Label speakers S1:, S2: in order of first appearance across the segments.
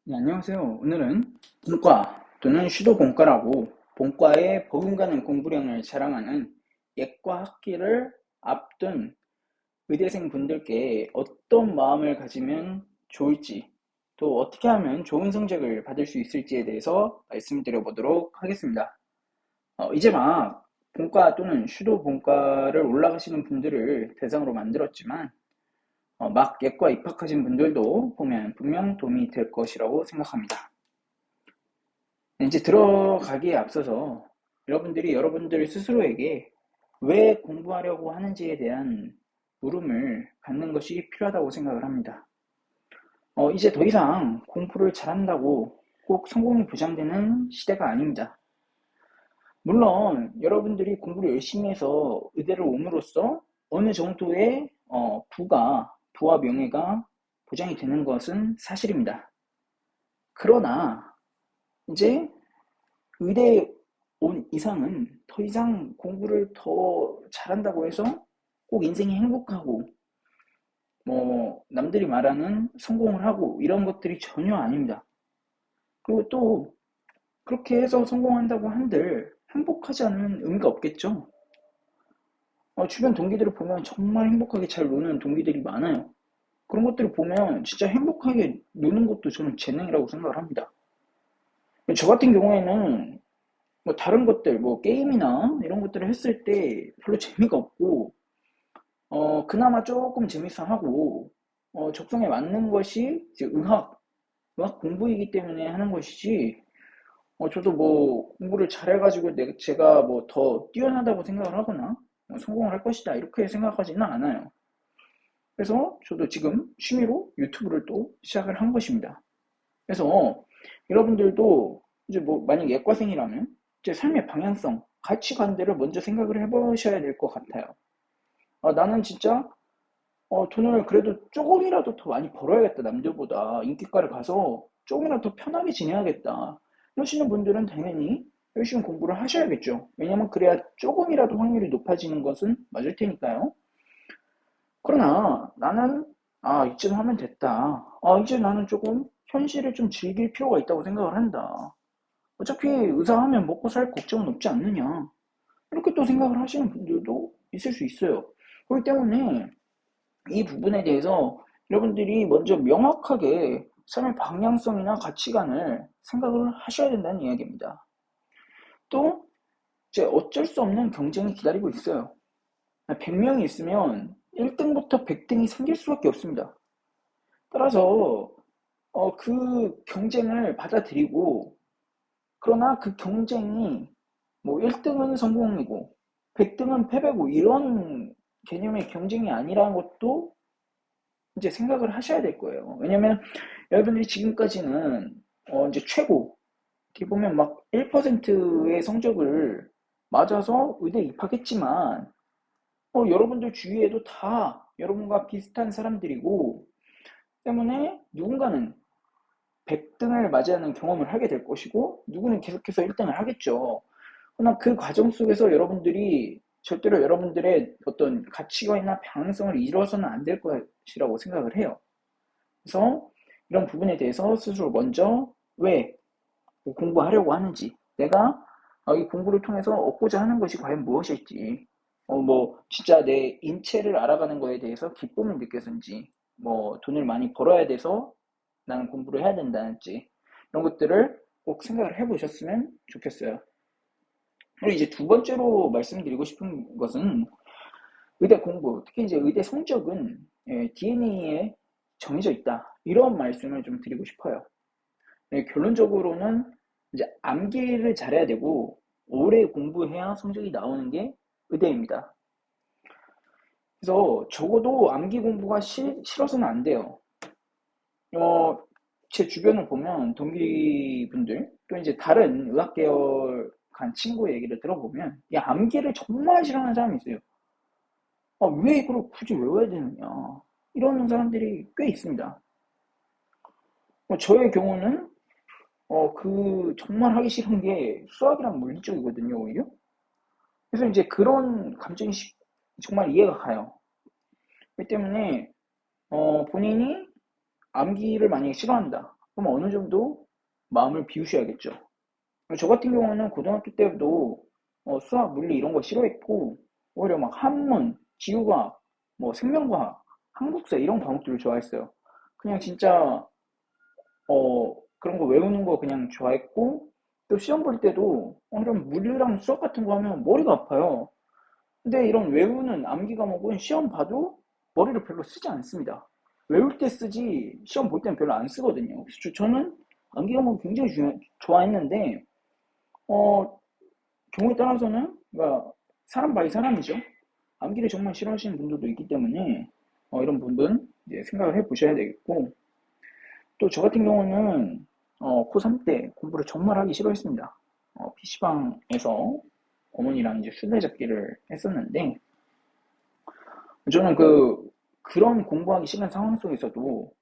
S1: 네, 안녕하세요. 오늘은 본과 또는 슈도본과라고 본과의 버금가는 공부량을 자랑하는 예과 학기를 앞둔 의대생 분들께 어떤 마음을 가지면 좋을지, 또 어떻게 하면 좋은 성적을 받을 수 있을지에 대해서 말씀드려 보도록 하겠습니다. 이제 막 본과 또는 슈도본과를 올라가시는 분들을 대상으로 만들었지만 막 예과 입학하신 분들도 보면 분명 도움이 될 것이라고 생각합니다. 이제 들어가기에 앞서서 여러분들이 여러분들 스스로에게 왜 공부하려고 하는지에 대한 물음을 갖는 것이 필요하다고 생각을 합니다. 이제 더 이상 공부를 잘한다고 꼭 성공이 보장되는 시대가 아닙니다. 물론 여러분들이 공부를 열심히 해서 의대를 옴으로써 어느 정도의 부와 명예가 보장이 되는 것은 사실입니다. 그러나 이제 의대에 온 이상은 더 이상 공부를 더 잘한다고 해서 꼭 인생이 행복하고 남들이 말하는 성공을 하고 이런 것들이 전혀 아닙니다. 그리고 또 그렇게 해서 성공한다고 한들 행복하지 않은 의미가 없겠죠. 주변 동기들을 보면 정말 행복하게 잘 노는 동기들이 많아요. 그런 것들을 보면 진짜 행복하게 노는 것도 저는 재능이라고 생각을 합니다. 저 같은 경우에는 뭐 다른 것들, 뭐 게임이나 이런 것들을 했을 때 별로 재미가 없고, 그나마 조금 재밌어 하고, 적성에 맞는 것이 이제 의학 공부이기 때문에 하는 것이지, 저도 뭐 공부를 잘해가지고 제가 뭐 더 뛰어나다고 생각을 하거나, 성공을 할 것이다, 이렇게 생각하지는 않아요. 그래서 저도 지금 취미로 유튜브를 또 시작을 한 것입니다. 그래서 여러분들도 이제 뭐 만약 예과생이라면 이제 삶의 방향성, 가치관들을 먼저 생각을 해보셔야 될 것 같아요. 나는 진짜 돈을 그래도 조금이라도 더 많이 벌어야겠다, 남들보다 인기과를 가서 조금이라도 더 편하게 지내야겠다, 이러시는 분들은 당연히 열심히 공부를 하셔야겠죠. 왜냐면 그래야 조금이라도 확률이 높아지는 것은 맞을 테니까요. 그러나 나는 이쯤 하면 됐다, 이제 나는 조금 현실을 좀 즐길 필요가 있다고 생각을 한다, 어차피 의사 하면 먹고 살 걱정은 없지 않느냐, 이렇게 또 생각을 하시는 분들도 있을 수 있어요. 그렇기 때문에 이 부분에 대해서 여러분들이 먼저 명확하게 삶의 방향성이나 가치관을 생각을 하셔야 된다는 이야기입니다. 또 이제 어쩔 수 없는 경쟁이 기다리고 있어요. 100명이 있으면 1등부터 100등이 생길 수밖에 없습니다. 따라서 그 경쟁을 받아들이고, 그러나 그 경쟁이 뭐 1등은 성공이고 100등은 패배고 이런 개념의 경쟁이 아니라는 것도 이제 생각을 하셔야 될 거예요. 왜냐면 여러분들이 지금까지는 이제 최고, 어떻게 보면 막 1%의 성적을 맞아서 의대 입학했지만 여러분들 주위에도 다 여러분과 비슷한 사람들이고, 때문에 누군가는 100등을 맞이하는 경험을 하게 될 것이고 누구는 계속해서 1등을 하겠죠. 그러나 그 과정 속에서 여러분들이 절대로 여러분들의 어떤 가치관이나 방향성을 잃어서는 안 될 것이라고 생각을 해요. 그래서 이런 부분에 대해서 스스로 먼저 왜 공부하려고 하는지, 내가 이 공부를 통해서 얻고자 하는 것이 과연 무엇일지, 뭐 진짜 내 인체를 알아가는 거에 대해서 기쁨을 느껴서인지, 뭐 돈을 많이 벌어야 돼서 나는 공부를 해야 된다는지, 이런 것들을 꼭 생각을 해보셨으면 좋겠어요. 그리고 이제 두 번째로 말씀드리고 싶은 것은 의대 공부, 특히 이제 의대 성적은 DNA에 정해져 있다, 이런 말씀을 좀 드리고 싶어요. 결론적으로는 이제 암기를 잘해야 되고 오래 공부해야 성적이 나오는 게 의대입니다. 그래서 적어도 암기 공부가 싫어서는 안 돼요. 어, 제 주변을 보면 동기분들 또 이제 다른 의학 계열 간 친구의 얘기를 들어보면 야, 암기를 정말 싫어하는 사람이 있어요. 왜 이걸 굳이 외워야 되느냐, 이러는 사람들이 꽤 있습니다. 저의 경우는 정말 하기 싫은 게 수학이랑 물리 쪽이거든요, 오히려. 그래서 이제 그런 감정이 정말 이해가 가요. 그렇기 때문에 본인이 암기를 만약에 싫어한다, 그럼 어느 정도 마음을 비우셔야겠죠. 저 같은 경우는 고등학교 때도 수학, 물리 이런 거 싫어했고 오히려 막 한문, 지구과학, 뭐 생명과학, 한국사 이런 과목들을 좋아했어요. 그냥 진짜 그런 거 외우는 거 그냥 좋아했고 또 시험 볼 때도 이런 물리랑 수학 같은 거 하면 머리가 아파요. 근데 이런 외우는 암기 과목은 시험 봐도 머리를 별로 쓰지 않습니다. 외울 때 쓰지 시험 볼 때는 별로 안 쓰거든요. 그래서 저는 암기 과목 굉장히 좋아했는데 어, 경우에 따라서는 그러니까 사람 바이 사람이죠. 암기를 정말 싫어하시는 분들도 있기 때문에 이런 부분 이제 생각을 해보셔야 되겠고 또 저 같은 경우는 고3 때 공부를 정말 하기 싫어했습니다. PC방에서 어머니랑 이제 술래잡기를 했었는데 저는 그런 공부하기 싫은 상황 속에서도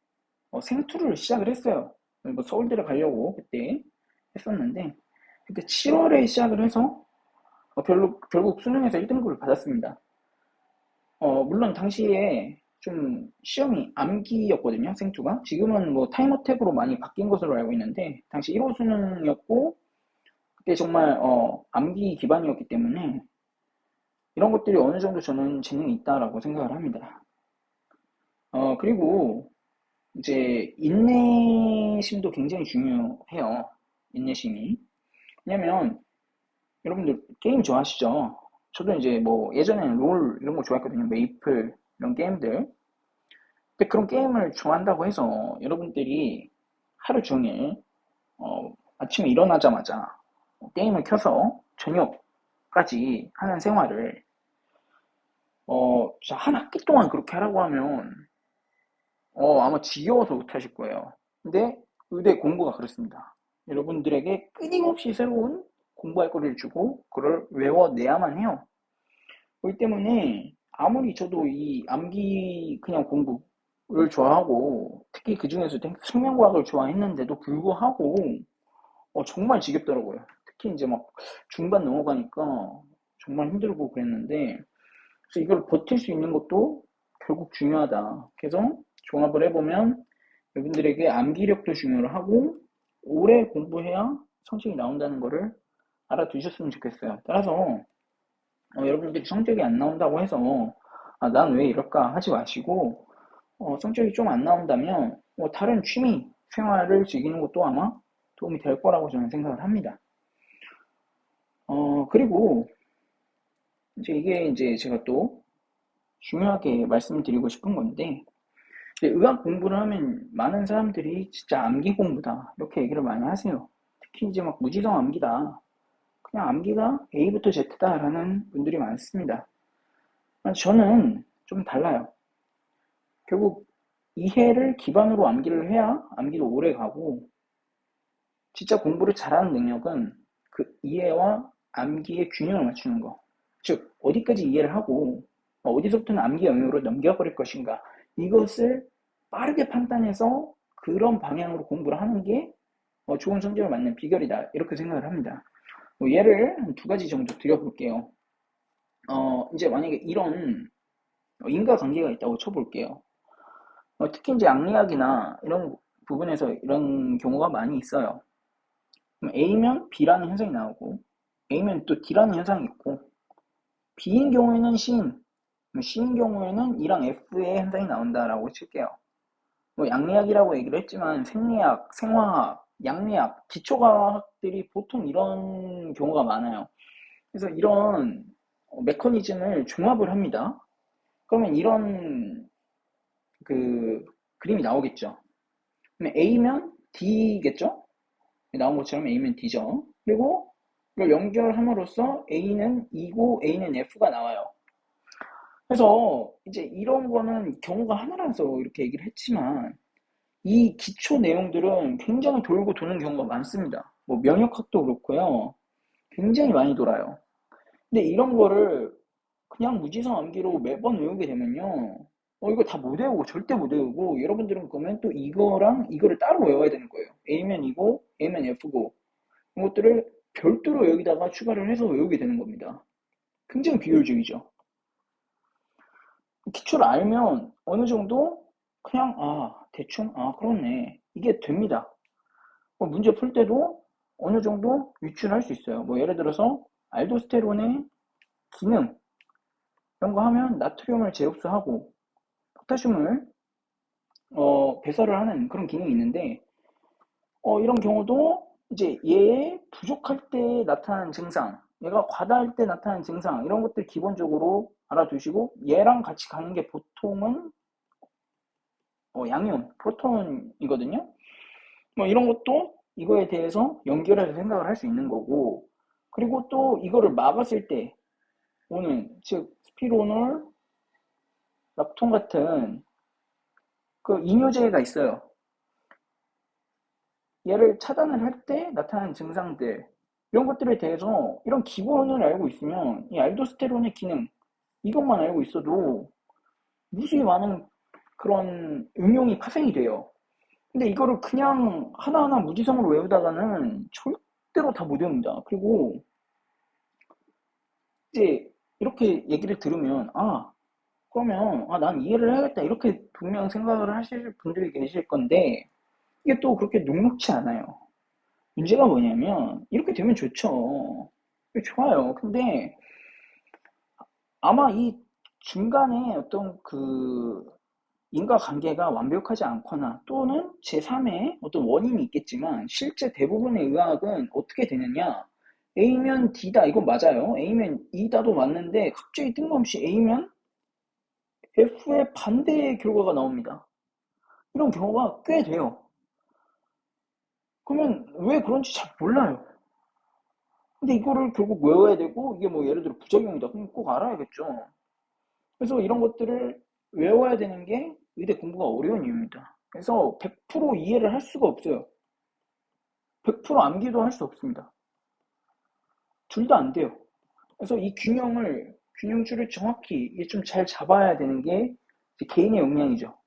S1: 생투를 시작을 했어요. 뭐 서울대를 가려고 그때 했었는데 그때 7월에 시작을 해서 결국 수능에서 1등급을 받았습니다. 물론 당시에 좀 시험이 암기였거든요, 생투가. 지금은 뭐 타임어택으로 많이 바뀐 것으로 알고 있는데, 당시 1호 수능이었고, 그때 정말, 암기 기반이었기 때문에, 이런 것들이 어느 정도 저는 재능이 있다라고 생각을 합니다. 그리고, 이제, 인내심도 굉장히 중요해요. 인내심이. 왜냐면, 여러분들 게임 좋아하시죠? 저도 이제 뭐, 예전에는 롤 이런 거 좋아했거든요. 메이플, 이런 게임들. 근데 그런 게임을 좋아한다고 해서 여러분들이 하루 종일 아침에 일어나자마자 게임을 켜서 저녁까지 하는 생활을 진짜 한 학기 동안 그렇게 하라고 하면 아마 지겨워서 못하실 거예요. 근데 의대 공부가 그렇습니다. 여러분들에게 끊임없이 새로운 공부할 거리를 주고 그걸 외워내야만 해요. 그렇기 때문에 아무리 저도 이 암기 그냥 공부를 좋아하고 특히 그 중에서도 생명과학을 좋아했는데도 불구하고 정말 지겹더라고요. 특히 이제 막 중반 넘어가니까 정말 힘들고 그랬는데 그래서 이걸 버틸 수 있는 것도 결국 중요하다. 그래서 종합을 해보면 여러분들에게 암기력도 중요하고 오래 공부해야 성적이 나온다는 거를 알아두셨으면 좋겠어요. 따라서 여러분들이 성적이 안 나온다고 해서 난 왜 이럴까 하지 마시고 성적이 좀 안 나온다면 다른 취미 생활을 즐기는 것도 아마 도움이 될 거라고 저는 생각을 합니다. 그리고 이제 이게 이제 제가 또 중요하게 말씀드리고 싶은 건데 이제 의학 공부를 하면 많은 사람들이 진짜 암기 공부다 이렇게 얘기를 많이 하세요. 특히 이제 막 무지성 암기다. 그냥 암기가 A부터 Z다라는 분들이 많습니다. 저는 좀 달라요. 결국 이해를 기반으로 암기를 해야 암기도 오래 가고 진짜 공부를 잘하는 능력은 그 이해와 암기의 균형을 맞추는 거. 즉 어디까지 이해를 하고 어디서부터는 암기 영역으로 넘겨버릴 것인가. 이것을 빠르게 판단해서 그런 방향으로 공부를 하는 게 좋은 성적을 맞는 비결이다. 이렇게 생각을 합니다. 예를 한 두 가지 정도 드려볼게요. 이제 만약에 이런 인과관계가 있다고 쳐볼게요. 특히 이제 양리학이나 이런 부분에서 이런 경우가 많이 있어요. 그럼 A면 B라는 현상이 나오고 A면 또 D라는 현상이 있고 B인 경우에는 C인, C인 경우에는 E랑 F의 현상이 나온다라고 칠게요. 뭐 양리학이라고 얘기를 했지만 생리학, 생화학, 양리학, 기초과학들이 보통 이런 경우가 많아요. 그래서 이런 메커니즘을 종합을 합니다. 그러면 이런 그 그림이 나오겠죠. 그러면 A면 D겠죠? 나온 것처럼 A면 D죠. 그리고 이걸 연결함으로써 A는 E고 A는 F가 나와요. 그래서 이제 이런 거는 경우가 하나라서 이렇게 얘기를 했지만 이 기초 내용들은 굉장히 돌고 도는 경우가 많습니다. 뭐 면역학도 그렇고요. 굉장히 많이 돌아요. 근데 이런 거를 그냥 무지성 암기로 매번 외우게 되면요. 이거 다 못 외우고 절대 못 외우고 여러분들은 그러면 또 이거랑 이거를 따로 외워야 되는 거예요. A면 이고 A면 F고 이것들을 별도로 여기다가 추가를 해서 외우게 되는 겁니다. 굉장히 비효율적이죠. 기초를 알면 어느 정도 그냥 대충 그렇네 이게 됩니다. 문제 풀 때도 어느 정도 유추를 할 수 있어요. 뭐 예를 들어서 알도스테론의 기능 이런 거 하면 나트륨을 재흡수하고 포타슘을 배설을 하는 그런 기능이 있는데 이런 경우도 이제 얘의 부족할 때 나타나는 증상, 얘가 과다할 때 나타나는 증상 이런 것들 기본적으로 알아두시고 얘랑 같이 가는 게 보통은 양이온, 프로톤이거든요. 뭐 이런 것도 이거에 대해서 연결해서 생각을 할 수 있는 거고 그리고 또 이거를 막았을 때 오는 즉 스피로놀, 락톤 같은 그 이뇨제가 있어요. 얘를 차단을 할 때 나타나는 증상들 이런 것들에 대해서 이런 기본을 알고 있으면 이 알도스테론의 기능 이것만 알고 있어도 무수히 많은 그런 응용이 파생이 돼요. 근데 이거를 그냥 하나하나 무지성으로 외우다가는 절대로 다 못 외웁니다. 그리고 이제 이렇게 얘기를 들으면 그러면 난 이해를 해야겠다 이렇게 분명 생각을 하실 분들이 계실 건데 이게 또 그렇게 녹록치 않아요. 문제가 뭐냐면 이렇게 되면 좋죠. 좋아요. 근데 아마 이 중간에 어떤 그 인과관계가 완벽하지 않거나 또는 제3의 어떤 원인이 있겠지만 실제 대부분의 의학은 어떻게 되느냐 A면 D다 이건 맞아요. A면 E다도 맞는데 갑자기 뜬금없이 A면 F의 반대의 결과가 나옵니다. 이런 경우가 꽤 돼요. 그러면 왜 그런지 잘 몰라요. 근데 이거를 결국 외워야 되고 이게 뭐 예를 들어 부작용이다 그럼 꼭 알아야겠죠. 그래서 이런 것들을 외워야 되는 게 의대 공부가 어려운 이유입니다. 그래서 100% 이해를 할 수가 없어요. 100% 암기도 할 수 없습니다. 둘 다 안 돼요. 그래서 이 균형줄을 정확히 좀 잘 잡아야 되는 게 개인의 역량이죠.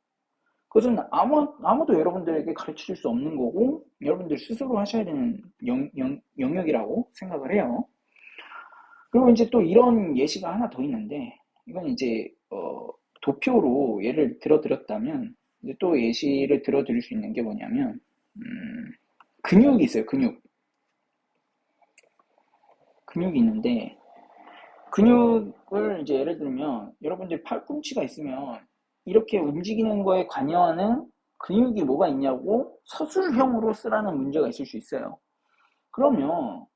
S1: 그것은 아무도 여러분들에게 가르쳐 줄 수 없는 거고, 여러분들 스스로 하셔야 되는 영역이라고 생각을 해요. 그리고 이제 또 이런 예시가 하나 더 있는데, 이건 이제, 도표로 예를 들어드렸다면, 이제 또 예시를 들어드릴 수 있는 게 뭐냐면, 근육이 있어요, 근육. 근육이 있는데, 근육을 이제 예를 들면, 여러분들 팔꿈치가 있으면, 이렇게 움직이는 거에 관여하는 근육이 뭐가 있냐고 서술형으로 쓰라는 문제가 있을 수 있어요. 그러면,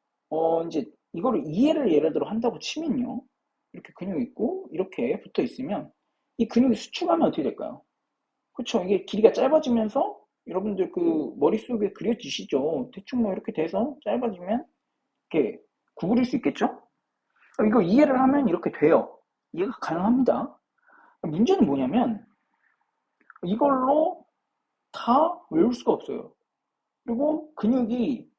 S1: 이제 이거를 이해를 예를 들어 한다고 치면요. 이렇게 근육이 있고, 이렇게 붙어 있으면, 이 근육이 수축하면 어떻게 될까요? 그쵸. 이게 길이가 짧아지면서, 여러분들 그 머릿속에 그려지시죠? 대충 뭐 이렇게 돼서 짧아지면, 이렇게 구부릴 수 있겠죠? 이거 이해를 하면 이렇게 돼요. 이해가 가능합니다. 문제는 뭐냐면 이걸로 다 외울 수가 없어요. 그리고 근육이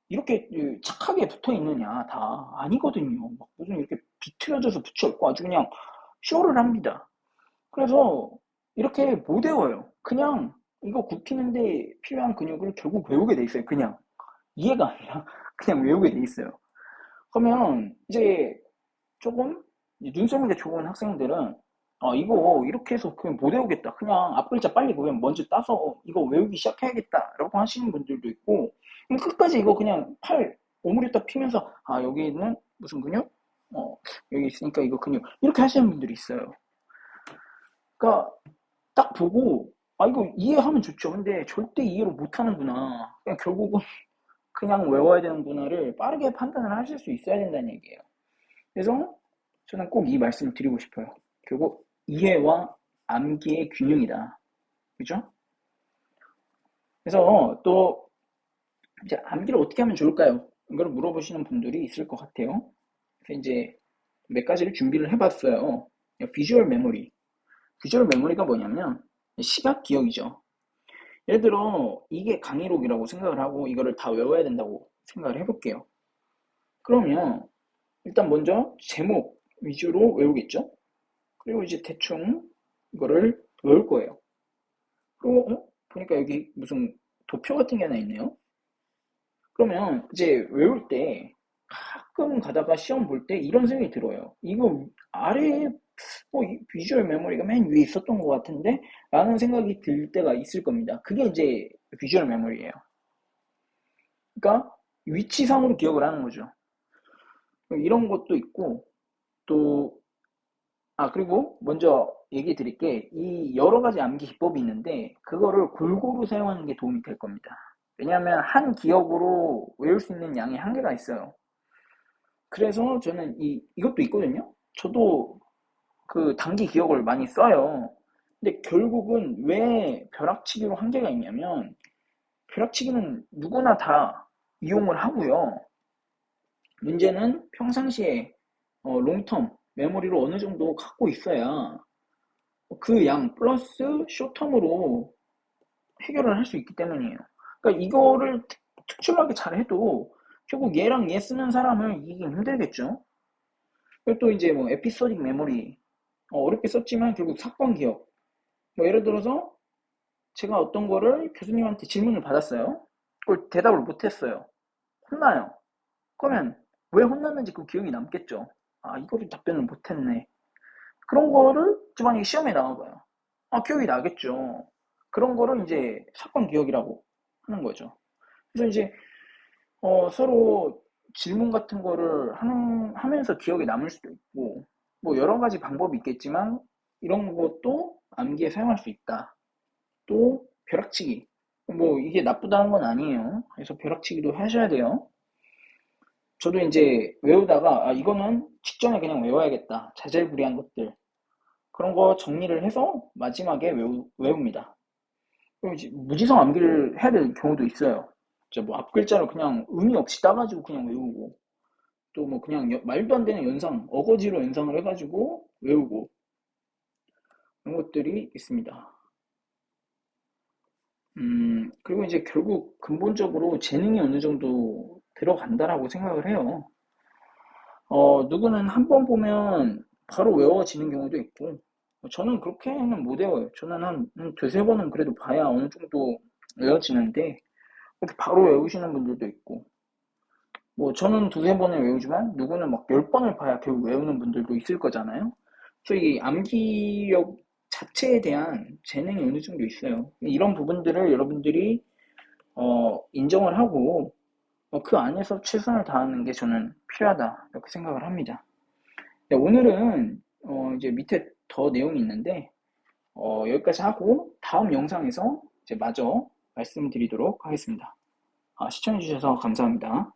S1: 이렇게 착하게 붙어 있느냐 다 아니거든요. 막 무슨 이렇게 비틀어져서 붙여 있고 아주 그냥 쇼를 합니다. 그래서 이렇게 못 외워요. 그냥 이거 굽히는데 필요한 근육을 결국 외우게 돼 있어요. 그냥 이해가 아니라 그냥 외우게 돼 있어요. 그러면 이제 조금 눈썰미가 좋은 학생들은 이거 이렇게 해서 그냥 못 외우겠다. 그냥 앞글자 빨리 그냥 먼저 따서 이거 외우기 시작해야겠다. 라고 하시는 분들도 있고 끝까지 이거 그냥 팔 오므렸다 피면서 여기는 무슨 근육? 여기 있으니까 이거 근육. 이렇게 하시는 분들이 있어요. 그러니까 딱 보고 이거 이해하면 좋죠. 근데 절대 이해를 못하는구나. 그냥 결국은 그냥 외워야 되는구나를 빠르게 판단을 하실 수 있어야 된다는 얘기예요. 그래서 저는 꼭 이 말씀을 드리고 싶어요. 결국 이해와 암기의 균형이다. 그죠? 그래서 또 이제 암기를 어떻게 하면 좋을까요? 이걸 물어보시는 분들이 있을 것 같아요. 그래서 이제 몇 가지를 준비를 해봤어요. 비주얼 메모리. 비주얼 메모리가 뭐냐면 시각 기억이죠. 예를 들어 이게 강의록이라고 생각을 하고 이거를 다 외워야 된다고 생각을 해볼게요. 그러면 일단 먼저 제목 위주로 외우겠죠? 그리고 이제 대충 이거를 외울 거예요. 그리고 보니까 여기 무슨 도표 같은 게 하나 있네요. 그러면 이제 외울 때 가끔 가다가 시험 볼 때 이런 생각이 들어요. 이거 아래에 비주얼 메모리가 맨 위에 있었던 것 같은데 라는 생각이 들 때가 있을 겁니다. 그게 이제 비주얼 메모리예요. 그러니까 위치상으로 기억을 하는 거죠. 이런 것도 있고 또 그리고 먼저 얘기 드릴게 이 여러 가지 암기 기법이 있는데 그거를 골고루 사용하는 게 도움이 될 겁니다. 왜냐하면 한 기억으로 외울 수 있는 양이 한계가 있어요. 그래서 저는 이것도 있거든요. 저도 그 단기 기억을 많이 써요. 근데 결국은 왜 벼락치기로 한계가 있냐면 벼락치기는 누구나 다 이용을 하고요. 문제는 평상시에 롱텀 메모리를 어느 정도 갖고 있어야 그 양 플러스 쇼텀으로 해결을 할 수 있기 때문이에요. 그러니까 이거를 특출나게 잘해도 결국 얘랑 얘 쓰는 사람을 이기기 힘들겠죠. 그리고 또 이제 뭐 에피소딕 메모리 어렵게 썼지만 결국 사건 기억. 뭐 예를 들어서 제가 어떤 거를 교수님한테 질문을 받았어요. 그걸 대답을 못했어요. 혼나요. 그러면 왜 혼났는지 그 기억이 남겠죠. 이거를 답변을 못했네. 그런 거를 만약에 시험에 나와봐요. 기억이 나겠죠. 그런 거를 이제 사건 기억이라고 하는 거죠. 그래서 이제 서로 질문 같은 거를 하면서 기억에 남을 수도 있고 뭐 여러 가지 방법이 있겠지만 이런 것도 암기에 사용할 수 있다. 또 벼락치기. 뭐 이게 나쁘다는 건 아니에요. 그래서 벼락치기도 하셔야 돼요. 저도 이제 외우다가 이거는 직전에 그냥 외워야겠다. 자잘부리한 것들. 그런 거 정리를 해서 마지막에 외웁니다. 그럼 이제 무지성 암기를 해야 될 경우도 있어요. 진짜 뭐 앞글자를 그냥 의미 없이 따가지고 그냥 외우고 또 뭐 그냥 말도 안 되는 연상, 어거지로 연상을 해가지고 외우고 그런 것들이 있습니다. 그리고 이제 결국 근본적으로 재능이 어느 정도 들어간다라고 생각을 해요. 누구는 한 번 보면 바로 외워지는 경우도 있고, 저는 그렇게는 못 외워요. 저는 한 두세 번은 그래도 봐야 어느 정도 외워지는데, 그렇게 바로 외우시는 분들도 있고, 뭐 저는 두세 번을 외우지만, 누구는 막 열 번을 봐야 결국 외우는 분들도 있을 거잖아요. 그래서 이 암기력 자체에 대한 재능이 어느 정도 있어요. 이런 부분들을 여러분들이 인정을 하고 그 안에서 최선을 다하는 게 저는 필요하다 이렇게 생각을 합니다. 네, 오늘은 이제 밑에 더 내용이 있는데 여기까지 하고 다음 영상에서 이제 마저 말씀드리도록 하겠습니다. 시청해주셔서 감사합니다.